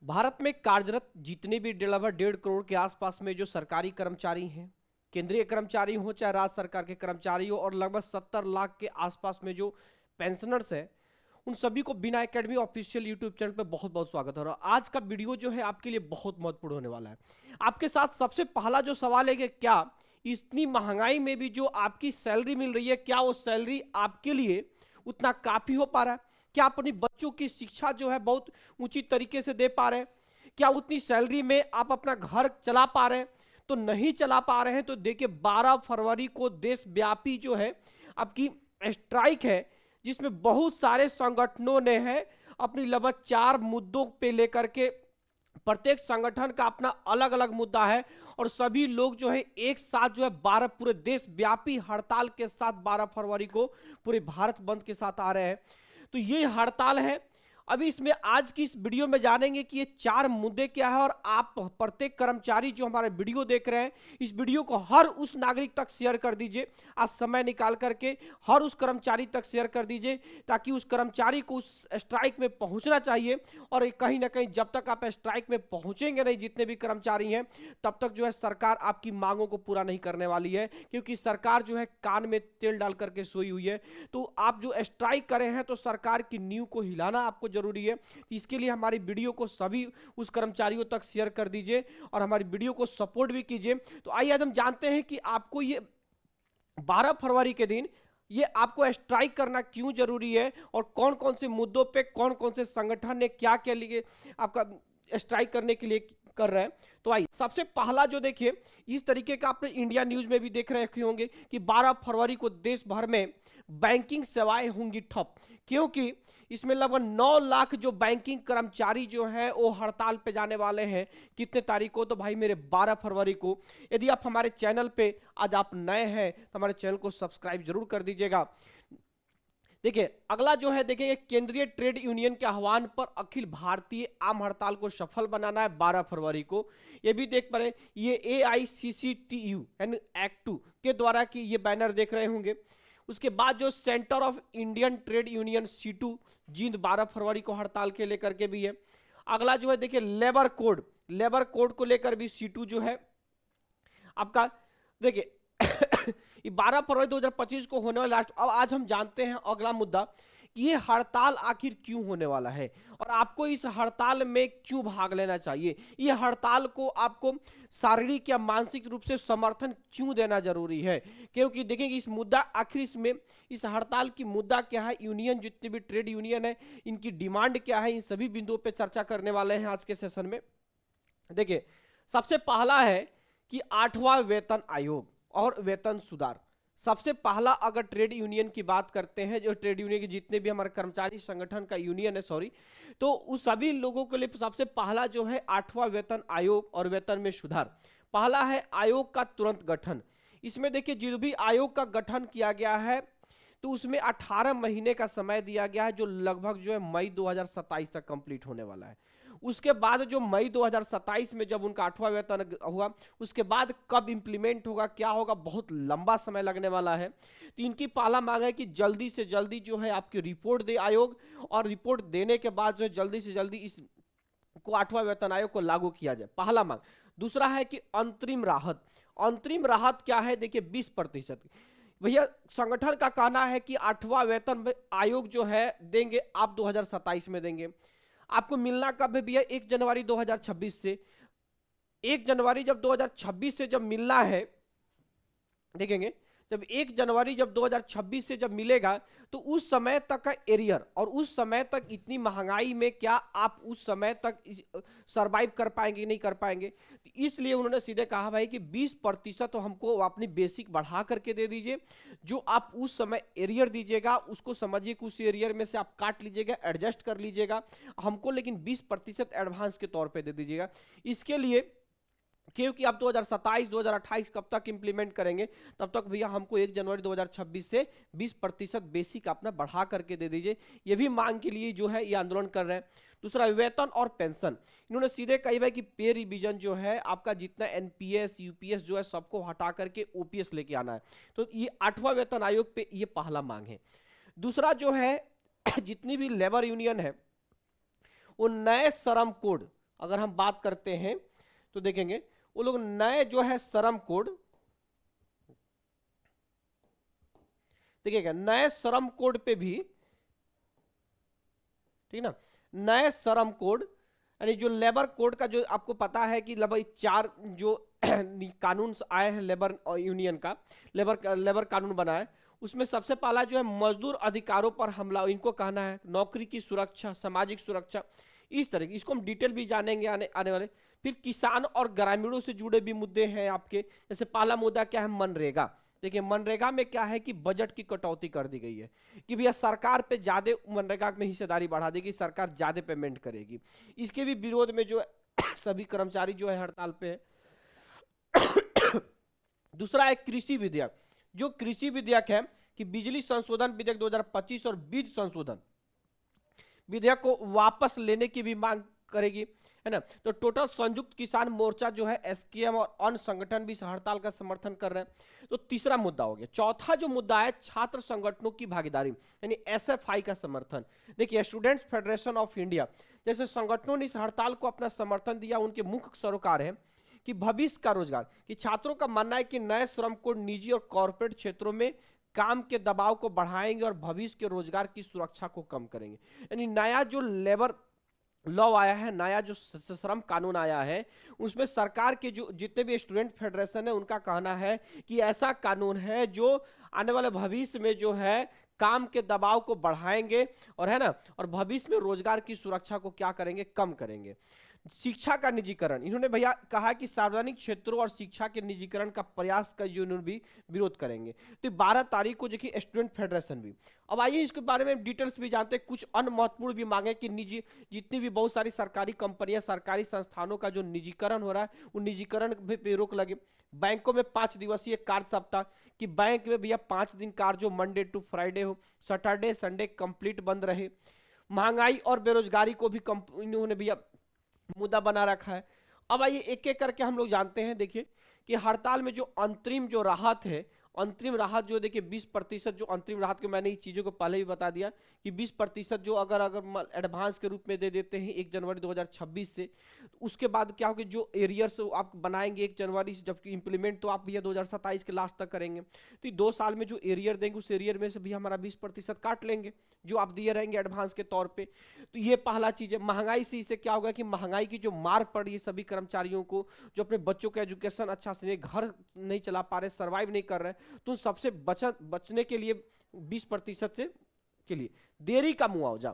भारत में कार्यरत जितने भी लगभग 1.5 करोड़ के आसपास में जो सरकारी कर्मचारी हैं, केंद्रीय कर्मचारी हो चाहे राज्य सरकार के कर्मचारी हो, और लगभग 70 लाख के आसपास में जो पेंशनर्स हैं, उन सभी को बिना एकेडमी ऑफिशियल यूट्यूब चैनल पे बहुत बहुत स्वागत है। और आज का वीडियो जो है आपके लिए बहुत महत्वपूर्ण होने वाला है। आपके साथ सबसे पहला जो सवाल है कि क्या इतनी महंगाई में भी जो आपकी सैलरी मिल रही है, क्या वो सैलरी आपके लिए उतना काफी हो पा रहा है? क्या आप अपनी बच्चों की शिक्षा जो है बहुत उचित तरीके से दे पा रहे हैं? क्या उतनी सैलरी में आप अपना घर चला पा रहे हैं? तो नहीं चला पा रहे हैं तो देखिए 12 फरवरी को देशव्यापी जो है आपकी स्ट्राइक है, जिसमें बहुत सारे संगठनों ने है अपनी लगभग 4 मुद्दों पे लेकर के, प्रत्येक संगठन का अपना अलग अलग मुद्दा है और सभी लोग जो है एक साथ जो है 12 पूरे देश व्यापी हड़ताल के साथ 12 फरवरी को पूरे भारत बंद के साथ आ रहे हैं। तो ये हड़ताल है। अभी इसमें आज की इस वीडियो में जानेंगे कि ये 4 मुद्दे क्या है, और आप प्रत्येक कर्मचारी जो हमारे वीडियो देख रहे हैं, इस वीडियो को हर उस नागरिक तक शेयर कर दीजिए। आज समय निकाल करके हर उस कर्मचारी तक शेयर कर दीजिए, ताकि उस कर्मचारी को उस स्ट्राइक में पहुंचना चाहिए। और कहीं ना कहीं जब तक आप स्ट्राइक में पहुंचेंगे नहीं, जितने भी कर्मचारी हैं, तब तक जो है सरकार आपकी मांगों को पूरा नहीं करने वाली है, क्योंकि सरकार जो है कान में तेल डाल करके सोई हुई है। तो आप जो स्ट्राइक करे हैं तो सरकार की नींव को हिलाना आपको जरूरी है। इसके लिए हमारी वीडियो को सभी उस कर्मचारियों तक शेयर कर दीजिए और हमारी वीडियो को सपोर्ट भी कीजिए। तो आइए आज हम जानते हैं कि आपको ये 12 फरवरी के दिन ये आपको स्ट्राइक करना क्यों जरूरी है, और कौन कौन से मुद्दों पे कौन कौन से संगठन ने क्या क्या लिए आपका स्ट्राइक करने के लिए कर रहे हैं। तो आइए सबसे पहला जो देखिए, इस तरीके का आपने इंडिया न्यूज में भी देख रहे होंगे कि 12 फरवरी को देश भर में बैंकिंग सेवाएं होंगी ठप, क्योंकि इसमें लगभग 9 लाख जो बैंकिंग कर्मचारी जो हैं वो हड़ताल पे जाने वाले हैं। कितने तारीख को? तो भाई मेरे 12 फरवरी को। यदि आप हमारे चैनल पे आज आप नए हैं तो हमारे चैनल को सब्सक्राइब जरूर कर दीजिएगा। देखिए अगला जो है, देखिए केंद्रीय ट्रेड यूनियन के आह्वान पर अखिल भारतीय आम हड़ताल को सफल बनाना है 12 फरवरी को। ये भी देख पा रहे हैं, ये AICCTU यानी एक्ट 2 के द्वारा की ये बैनर देख रहे होंगे। उसके बाद जो centre of Indian trade union C2 Jind 12 फरवरी को हड़ताल के लेकर के भी है। अगला जो है देखिए लेबर कोड को लेकर भी C2 जो है आपका, देखिए ये 12 फरवरी 2025 को होने वाला लास्ट। अब आज हम जानते हैं अगला मुद्दा कि ये हड़ताल आखिर क्यों होने वाला है और आपको इस हड़ताल में क्यों भाग लेना चाहिए। ये हड़ताल को आपको शारीरिक या मानसिक रूप से समर्थन क्यों देना जरूरी है, क्योंकि देखेंगे इस मुद्दा आखिर इसमें इस हड़ताल की मुद्दा क्या है, यूनियन जितने भी ट्रेड यूनियन है इनकी डिमांड क्या है, इन सभी बिंदुओं पर चर्चा करने वाले हैं आज के सेशन में। देखिए सबसे पहला है कि 8वां वेतन आयोग और वेतन सुधार। सबसे पहला अगर ट्रेड यूनियन की बात करते हैं, जो ट्रेड यूनियन के जितने भी हमारे कर्मचारी संगठन का यूनियन है सॉरी, तो उस सभी लोगों के लिए सबसे पहला जो है 8वां वेतन आयोग और वेतन में सुधार। पहला है आयोग का तुरंत गठन। इसमें देखिए जो भी आयोग का गठन किया गया है तो उसमें 18 महीने का समय दिया गया है, जो लगभग जो है मई 2027 तक कंप्लीट होने वाला है। उसके बाद जो मई 2027 में जब उनका 8वां वेतन हुआ, उसके बाद कब इंप्लीमेंट होगा क्या होगा, बहुत लंबा समय लगने वाला है। तो इनकी पहला मांग है कि जल्दी से जल्दी जो है आपकी रिपोर्ट दे आयोग, और रिपोर्ट देने के बाद जो है जल्दी से जल्दी इस को 8वां वेतन आयोग को लागू किया जाए, पहला मांग। दूसरा है कि अंतरिम राहत। अंतरिम राहत क्या है, देखिए 20%। भैया संगठन का कहना है कि 8वां वेतन आयोग जो है देंगे आप 2027 में देंगे। आपको मिलना कब है भैया? 1 जनवरी 2026 से। 1 जनवरी जब 2026 से जब मिलना है, देखेंगे जब 1 जनवरी जब 2026 से जब मिलेगा तो उस समय तक का एरियर और उस समय तक इतनी महंगाई में क्या आप उस समय तक सरवाइव कर पाएंगे नहीं कर पाएंगे। तो इसलिए उन्होंने सीधे कहा भाई कि 20% तो हमको अपनी बेसिक बढ़ा करके दे दीजिए, जो आप उस समय एरियर दीजिएगा उसको समझिए कि उस एरियर में से आप काट लीजिएगा, एडजस्ट कर लीजिएगा हमको, लेकिन 20% एडवांस के तौर पर दे दीजिएगा। इसके लिए क्योंकि आप 2027 2028 कब तक इंप्लीमेंट करेंगे, तब तक भैया हमको 1 जनवरी 2026 से 20% बेसिक अपना बढ़ा करके दे दीजिए। ये भी मांग के लिए जो है ये आंदोलन कर रहे हैं। दूसरा वेतन और पेंशन। इन्होंने सीधे कही है कि पे रिवीजन जो है आपका जितना एनपीएस यूपीएस जो है सबको हटा करके ओपीएस लेके आना है। तो ये 8वां वेतन आयोग पे ये पहला मांग है। दूसरा जो है जितनी भी लेबर यूनियन है वो नए श्रम कोड अगर हम बात करते हैं तो देखेंगे वो लोग नए जो है श्रम कोड, देखिएगा नए श्रम कोड पे भी, ठीक ना, नए श्रम कोड यानी जो लेबर कोड का जो आपको पता है कि लगभग 4 जो कानून आए हैं लेबर यूनियन का, लेबर कानून बना है, उसमें सबसे पहला जो है मजदूर अधिकारों पर हमला, इनको कहना है नौकरी की सुरक्षा, सामाजिक सुरक्षा, इस तरह की, इसको हम डिटेल भी जानेंगे आने वाले। फिर किसान और ग्रामीणों से जुड़े भी मुद्दे हैं आपके, जैसे पहला मुद्दा क्या है, मनरेगा। देखिए मनरेगा में क्या है कि बजट की कटौती कर दी गई है कि भैया सरकार पे ज्यादा मनरेगा में हिस्सेदारी बढ़ा देगी, सरकार ज्यादा पेमेंट करेगी। इसके भी विरोध में जो है सभी कर्मचारी जो है हड़ताल पे है। दूसरा है कृषि विधेयक, जो कृषि विधेयक है कि बिजली संशोधन विधेयक 2025 और बीज संशोधन विधेयक को वापस लेने की भी मांग करेगी, है ना। तो टोटल संयुक्त किसान मोर्चा जो है एसकेएम और अन्य संगठन भी इस हड़ताल का समर्थन कर रहे हैं। तो तीसरा मुद्दा हो गया। चौथा जो मुद्दा है छात्र संगठनों की भागीदारी यानी एसएफआई का समर्थन। देखिए स्टूडेंट्स फेडरेशन ऑफ इंडिया जैसे संगठनों ने इस हड़ताल को अपना समर्थन दिया। उनके मुख्य सरोकार है कि भविष्य का रोजगार, कि छात्रों का मानना है कि नए श्रम कोड निजी और कॉर्पोरेट क्षेत्रों में काम के दबाव को बढ़ाएंगे और भविष्य के रोजगार की सुरक्षा को कम करेंगे। यानी नया जो लेबर लॉ आया है, नया जो श्रम कानून आया है, उसमें सरकार के जो जितने भी स्टूडेंट फेडरेशन है उनका कहना है कि ऐसा कानून है जो आने वाले भविष्य में जो है काम के दबाव को बढ़ाएंगे और, है ना, और भविष्य में रोजगार की सुरक्षा को क्या करेंगे, कम करेंगे। शिक्षा का निजीकरण, इन्होंने भैया कहा कि सार्वजनिक क्षेत्रों और शिक्षा के निजीकरण का प्रयास का जो इन्होंने भी विरोध करेंगे। तो 12 तारीख को देखिए स्टूडेंट फेडरेशन भी। अब आइए इसके बारे में डिटेल्स भी जानते हैं। कुछ अन्य महत्वपूर्ण भी मांगे कि निजी जितनी भी बहुत सारी सरकारी कंपनियां, सरकारी संस्थानों का जो निजीकरण हो रहा है उन निजीकरण पे रोक लगे। बैंकों में 5 दिवसीय कार्य सप्ताह, कि बैंक में भैया 5 दिन कार्य जो मंडे टू फ्राइडे हो, सैटरडे संडे कंप्लीट बंद रहे। महंगाई और बेरोजगारी को भी इन्होंने भैया मुद्दा बना रखा है। अब आइए एक एक करके हम लोग जानते हैं। देखिए कि हड़ताल में जो अंतरिम जो राहत है, अंतरिम राहत जो देखिए 20% जो अंतरिम राहत के, मैंने इस चीज़ों को पहले भी बता दिया कि 20% जो अगर एडवांस के रूप में दे देते हैं 1 जनवरी 2026 से, तो उसके बाद क्या होगा, जो एरियर्स आप बनाएंगे 1 जनवरी से, जबकि इंप्लीमेंट तो आप भैया 2027 के लास्ट तक करेंगे, तो 2 साल में जो एरियर देंगे उस एरियर में से भी हमारा 20% काट लेंगे जो आप दिए रहेंगे एडवांस के तौर पे। तो ये पहला चीज़ है। महंगाई से इससे क्या होगा कि महंगाई की जो मार पड़ रही है सभी कर्मचारियों को, जो अपने बच्चों का एजुकेशन अच्छा से नहीं, घर नहीं चला पा रहे, सर्वाइव नहीं कर रहे, तो सबसे बचने के लिए 20% से के लिए देरी का मुआवजा,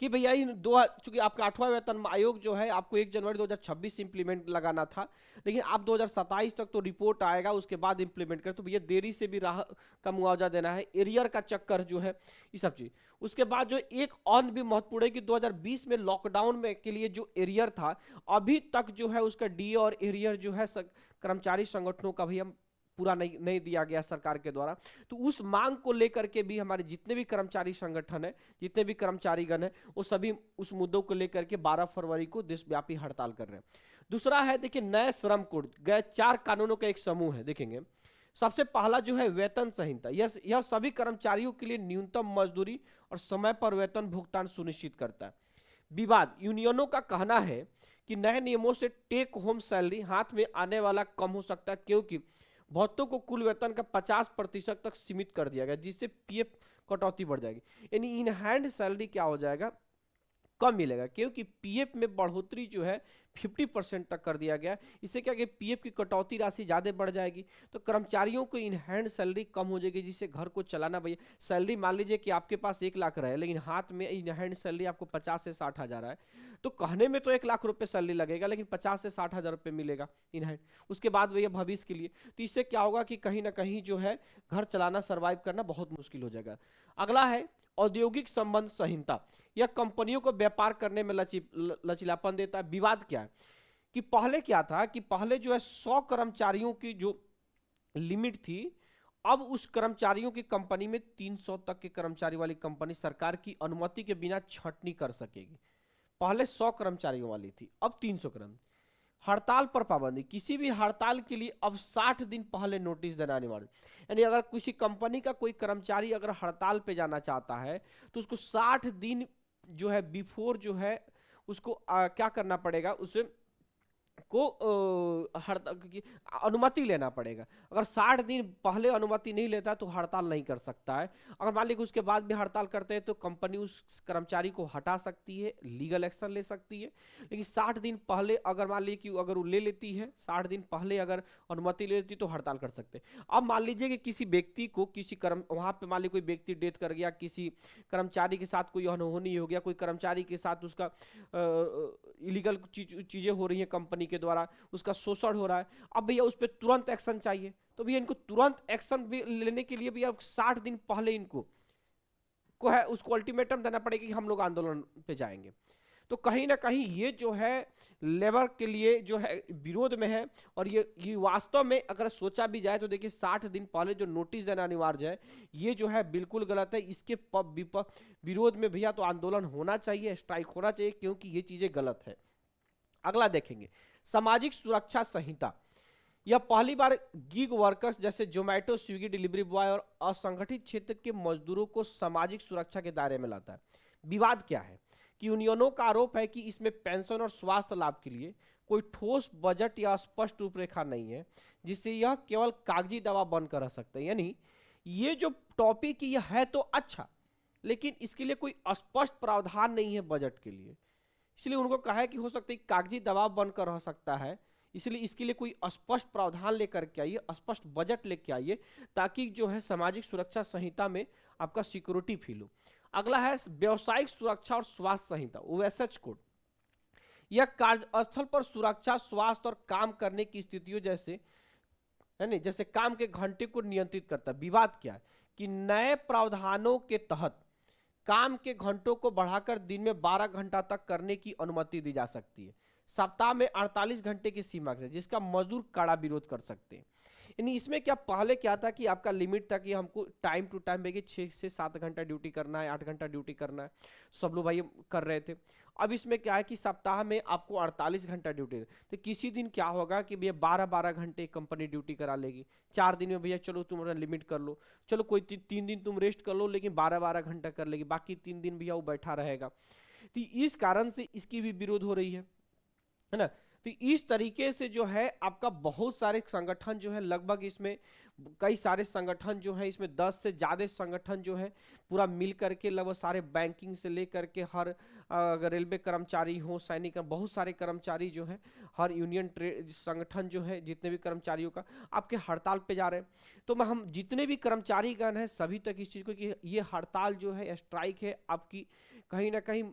कि भैया चूंकि आपका 8वां वेतन आयोग जो है आपको 1 जनवरी 2026 इंप्लीमेंट लगाना था, लेकिन आप 2027 तक तो रिपोर्ट आएगा उसके बाद इंप्लीमेंट कर, तो भैया देरी से भी राह का मुआवजा देना है। एरियर का चक्कर जो है ये सब चीज। उसके बाद जो एक और भी महत्वपूर्ण है कि 2020 में लॉकडाउन में के लिए जो एरियर था अभी तक जो है उसका डी और एरियर जो है कर्मचारी संगठनों का भी हम पूरा नहीं दिया गया सरकार के द्वारा। तो उस मांग को लेकर के भी हमारे जितने भी कर्मचारी संगठन है, जितने भी कर्मचारीगण है, वो सभी उस मुद्दों को लेकर के 12 फरवरी को देशव्यापी हड़ताल कर रहे हैं। दूसरा है देखिए नए श्रम कोड, गए 4 कानूनों का एक समूह है। देखेंगे सबसे पहला जो है वेतन संहिता, यह सभी कर्मचारियों के लिए न्यूनतम मजदूरी और समय पर वेतन भुगतान सुनिश्चित करता है। विवाद, यूनियनों का कहना है कि नए नियमों से टेक होम सैलरी हाथ में आने वाला कम हो सकता है, क्योंकि बहुतों को कुल वेतन का 50% तक सीमित कर दिया गया, जिससे पीएफ कटौती बढ़ जाएगी। यानी इन हैंड सैलरी क्या हो जाएगा, कम मिलेगा, क्योंकि पीएफ में बढ़ोतरी जो है 50% तक कर दिया गया। इससे क्या कि पीएफ की कटौती राशि ज़्यादा बढ़ जाएगी, तो कर्मचारियों को इन हैंड सैलरी कम हो जाएगी, जिससे घर को चलाना, भैया सैलरी मान लीजिए कि आपके पास 1 लाख रहे, लेकिन हाथ में इन हैंड सैलरी आपको 50 से 60 हज़ार है, तो कहने में तो 1 लाख रुपए सैलरी लगेगा, लेकिन 50 से 60 हज़ार रुपये मिलेगा इन हैंड। उसके बाद भैया भविष्य के लिए, तो इससे क्या होगा कि कहीं ना कहीं जो है घर चलाना, सर्वाइव करना बहुत मुश्किल हो जाएगा। अगला है औद्योगिक संबंध संहिता, यह कंपनियों को व्यापार करने में लचीलापन देता है। विवाद क्या है कि पहले क्या था कि पहले जो है 100 कर्मचारियों की जो लिमिट थी, अब उस कर्मचारियों की कंपनी में 300 तक के कर्मचारी वाली कंपनी सरकार की अनुमति के बिना छंटनी कर सकेगी। पहले 100 कर्मचारियों वाली थी, अब 300 कर्मचारी। हड़ताल पर पाबंदी, किसी भी हड़ताल के लिए अब 60 दिन पहले नोटिस देना अनिवार्य। यानी अगर किसी कंपनी का कोई कर्मचारी अगर हड़ताल पे जाना चाहता है तो उसको 60 दिन जो है बिफोर जो है उसको क्या करना पड़ेगा, उसे को हड़ताल की अनुमति लेना पड़ेगा। अगर 60 दिन पहले अनुमति नहीं लेता है तो हड़ताल नहीं कर सकता है। अगर मान लीजिए उसके बाद भी हड़ताल करते हैं तो कंपनी उस कर्मचारी को हटा सकती है, लीगल एक्शन ले सकती है। लेकिन 60 दिन पहले अगर मान लीजिए कि अगर वो ले लेती है, 60 दिन पहले अगर अनुमति ले लेती तो हड़ताल कर सकते हैं। अब मान लीजिए कि किसी व्यक्ति को किसी कर्म वहां पे मान लीजिए कोई व्यक्ति डेथ कर गया, किसी कर्मचारी के साथ कोई अनहोनी हो गया, कोई कर्मचारी के साथ उसका इलीगल चीजें हो रही हैं कंपनी के द्वारा, उसका शोषण हो रहा है। अब भैया उस पर तुरंत एक्शन चाहिए, तो भैया इनको तुरंत एक्शन लेने के लिए भैया 60 दिन पहले इनको को है उसको अल्टीमेटम देना पड़ेगा कि हम लोग आंदोलन पे जाएंगे। तो कहीं ना कहीं ये जो है लेबर के लिए जो है विरोध में है। और ये वास्तव में अगर सोचा भी जाए तो देखिए 60 दिन पहले जो नोटिस देना अनिवार्य है, ये जो है बिल्कुल गलत है। इसके विरोध में भैया तो आंदोलन होना चाहिए, स्ट्राइक होना चाहिए, क्योंकि ये चीजें गलत है। अगला देखेंगे सामाजिक सुरक्षा संहिता। यह पहली बार गिग वर्कर्स जैसे जोमेटो, स्विगी डिलीवरी बॉय और असंगठित क्षेत्र के मजदूरों को सामाजिक सुरक्षा के दायरे में लाता है। विवाद क्या है कि यूनियनों का आरोप है कि इसमें पेंशन और स्वास्थ्य लाभ के लिए कोई ठोस बजट या स्पष्ट रूपरेखा नहीं है, जिससे यह केवल कागजी दबाव बनकर रह सकता है। यानी ये जो टॉपिक यह है तो अच्छा, लेकिन इसके लिए कोई स्पष्ट प्रावधान नहीं है बजट के लिए, इसलिए उनको कहा है कि हो सकता है कागजी दबाव बनकर रह सकता है। इसलिए इसके लिए कोई स्पष्ट प्रावधान लेकर के आइए, स्पष्ट बजट लेके आइए, ताकि जो है सामाजिक सुरक्षा संहिता में आपका सिक्योरिटी फील हो। अगला है व्यवसायिक सुरक्षा और स्वास्थ्य संहिता, ओएसएच कोड। यह कार्यस्थल पर सुरक्षा, स्वास्थ्य और काम करने की स्थितियों जैसे है नहीं, जैसे काम के घंटे को नियंत्रित करता है। विवाद क्या है कि नए प्रावधानों के तहत काम के घंटों को बढ़ाकर दिन में 12 घंटा तक करने की अनुमति दी जा सकती है, सप्ताह में 48 घंटे की सीमा से, जिसका मजदूर कड़ा विरोध कर सकते हैं। यानी इसमें क्या पहले क्या था कि आपका लिमिट था कि हमको टाइम टू टाइम देखिए 6 से 7 घंटा ड्यूटी करना है, 8 घंटा ड्यूटी करना है, सब लोग भाई कर रहे थे। अब इसमें क्या है कि सप्ताह में आपको 48 घंटा ड्यूटी, तो किसी दिन क्या होगा कि भैया 12-12 घंटे कंपनी ड्यूटी करा लेगी। 4 दिन में भैया चलो तुम लिमिट कर लो, चलो कोई 3 दिन तुम रेस्ट कर लो, लेकिन 12-12 घंटा कर लेगी, बाकी 3 दिन भैया वो बैठा रहेगा। तो इस कारण से इसकी भी विरोध हो रही है ना। तो इस तरीके से जो है आपका बहुत सारे संगठन जो है, लगभग इसमें कई सारे संगठन जो है, इसमें 10 से ज्यादा संगठन जो है पूरा मिल करके, लगभग सारे बैंकिंग से लेकर के हर रेलवे कर्मचारी हो, सैनिक, बहुत सारे कर्मचारी जो है, हर यूनियन ट्रेड संगठन जो है, जितने भी कर्मचारियों का आपके हड़ताल पे जा रहे हैं। तो मैं हम जितने भी कर्मचारीगण हैं सभी तक इस चीज को कि ये हड़ताल जो है, स्ट्राइक है, आपकी कहीं ना कहीं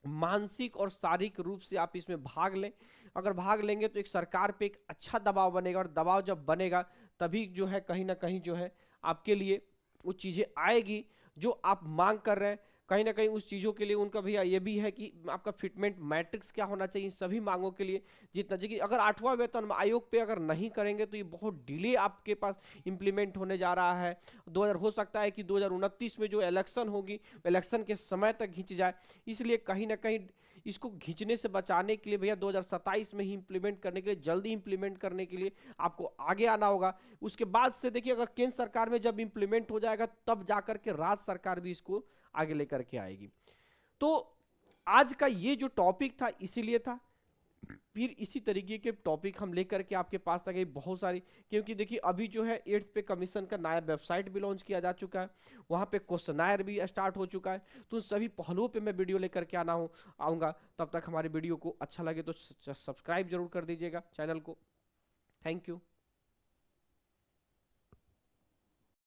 मानसिक और शारीरिक रूप से आप इसमें भाग लें। अगर भाग लेंगे तो एक सरकार पे एक अच्छा दबाव बनेगा, और दबाव जब बनेगा तभी जो है कहीं ना कहीं जो है आपके लिए वो चीज़ें आएगी जो आप मांग कर रहे हैं। कहीं ना कहीं उस चीज़ों के लिए उनका भैया ये भी है कि आपका फिटमेंट मैट्रिक्स क्या होना चाहिए, सभी मांगों के लिए जितना जी, अगर 8वां वेतन आयोग पे अगर नहीं करेंगे तो ये बहुत डिले आपके पास इम्प्लीमेंट होने जा रहा है। 2000 हो सकता है कि 2029 में जो इलेक्शन होगी, इलेक्शन के समय तक खींच जाए। इसलिए कहीं ना कहीं इसको खींचने से बचाने के लिए भैया 2027 में ही इंप्लीमेंट करने के लिए, जल्दी इंप्लीमेंट करने के लिए आपको आगे आना होगा। उसके बाद से देखिए अगर केंद्र सरकार में जब इंप्लीमेंट हो जाएगा तब जाकर के राज्य सरकार भी इसको आगे लेकर के आएगी। तो आज का ये जो टॉपिक था इसीलिए था, फिर इसी तरीके के टॉपिक हम लेकर के आपके पास तक बहुत सारी, क्योंकि देखिए अभी जो है 8th पे कमीशन का नया वेबसाइट भी लॉन्च किया जा चुका है, वहाँ पे क्वेश्चनायर भी स्टार्ट हो चुका है। तो सभी पहलुओं पे मैं वीडियो लेकर के आऊँगा। तब तक हमारे वीडियो को अच्छा लगे तो सब्सक्राइब जरूर कर दीजिएगा चैनल को। Thank you.